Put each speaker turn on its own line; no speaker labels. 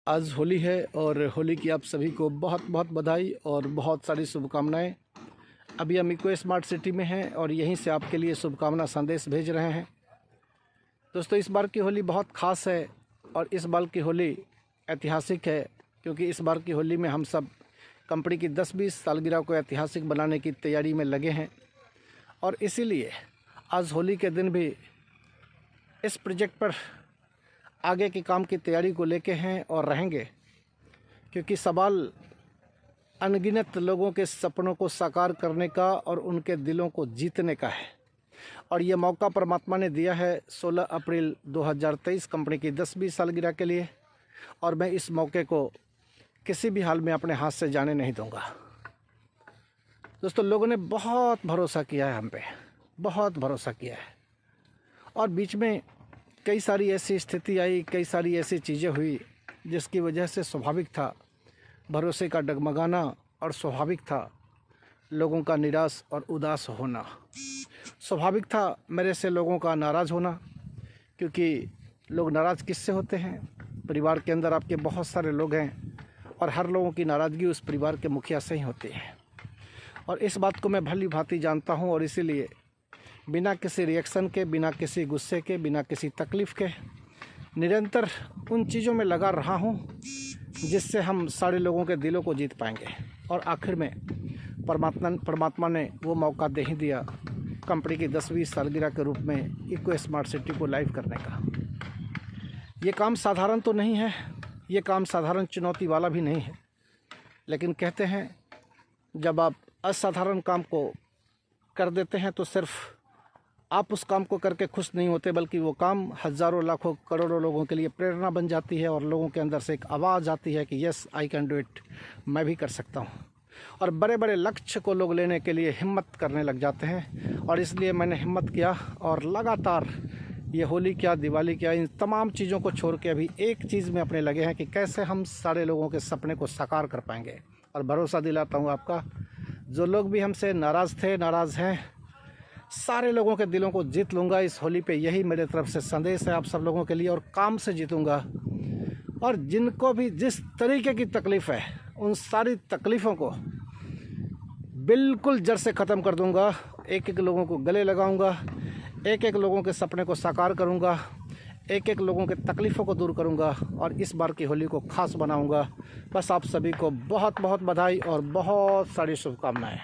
आज होली है और होली की आप सभी को बहुत बहुत बधाई और बहुत सारी शुभकामनाएं। अभी हम इको स्मार्ट सिटी में हैं और यहीं से आपके लिए शुभकामना संदेश भेज रहे हैं। दोस्तों, इस बार की होली बहुत ख़ास है और इस बार की होली ऐतिहासिक है, क्योंकि इस बार की होली में हम सब कंपनी की 10-20 सालगिरह को ऐतिहासिक बनाने की तैयारी में लगे हैं। और इसीलिए आज होली के दिन भी इस प्रोजेक्ट पर आगे के काम की तैयारी को लेके हैं और रहेंगे, क्योंकि सवाल अनगिनत लोगों के सपनों को साकार करने का और उनके दिलों को जीतने का है। और ये मौका परमात्मा ने दिया है 16 अप्रैल 2023 कंपनी की 10वीं सालगिरह के लिए, और मैं इस मौके को किसी भी हाल में अपने हाथ से जाने नहीं दूंगा। दोस्तों, लोगों ने बहुत भरोसा किया है हम पे, बहुत भरोसा किया है, और बीच में कई सारी ऐसी स्थिति आई, कई सारी ऐसी चीज़ें हुई जिसकी वजह से स्वाभाविक था भरोसे का डगमगाना और स्वाभाविक था लोगों का निराश और उदास होना। स्वाभाविक था मेरे से लोगों का नाराज़ होना, क्योंकि लोग नाराज़ किससे होते हैं? परिवार के अंदर आपके बहुत सारे लोग हैं और हर लोगों की नाराज़गी उस परिवार के मुखिया से ही होती है। और इस बात को मैं भली भांति जानता हूँ, और इसीलिए बिना किसी रिएक्शन के, बिना किसी गुस्से के, बिना किसी तकलीफ़ के निरंतर उन चीज़ों में लगा रहा हूँ जिससे हम सारे लोगों के दिलों को जीत पाएंगे। और आखिर में परमात्मा ने वो मौका दे ही दिया कंपनी की 10वीं सालगिरह के रूप में इको स्मार्ट सिटी को लाइव करने का। ये काम साधारण तो नहीं है, ये काम साधारण चुनौती वाला भी नहीं है, लेकिन कहते हैं जब आप असाधारण काम को कर देते हैं तो सिर्फ आप उस काम को करके खुश नहीं होते, बल्कि वो काम हज़ारों लाखों करोड़ों लोगों के लिए प्रेरणा बन जाती है और लोगों के अंदर से एक आवाज़ आती है कि yes I can do it, मैं भी कर सकता हूँ। और बड़े बड़े लक्ष्य को लोग लेने के लिए हिम्मत करने लग जाते हैं, और इसलिए मैंने हिम्मत किया और लगातार ये होली क्या, दिवाली क्या, इन तमाम चीज़ों को छोड़ के अभी एक चीज़ में अपने लगे हैं कि कैसे हम सारे लोगों के सपने को साकार कर पाएंगे। और भरोसा दिलाता हूँ आपका, जो लोग भी हमसे नाराज़ थे, नाराज़ हैं, सारे लोगों के दिलों को जीत लूँगा इस होली पे। यही मेरे तरफ से संदेश है आप सब लोगों के लिए, और काम से जीतूँगा। और जिनको भी जिस तरीके की तकलीफ़ है, उन सारी तकलीफ़ों को बिल्कुल जड़ से ख़त्म कर दूँगा। एक एक लोगों को गले लगाऊँगा, एक एक लोगों के सपने को साकार करूँगा, एक एक लोगों के तकलीफ़ों को दूर करूँगा, और इस बार की होली को ख़ास बनाऊँगा। बस आप सभी को बहुत बहुत बधाई और बहुत सारी शुभकामनाएँ।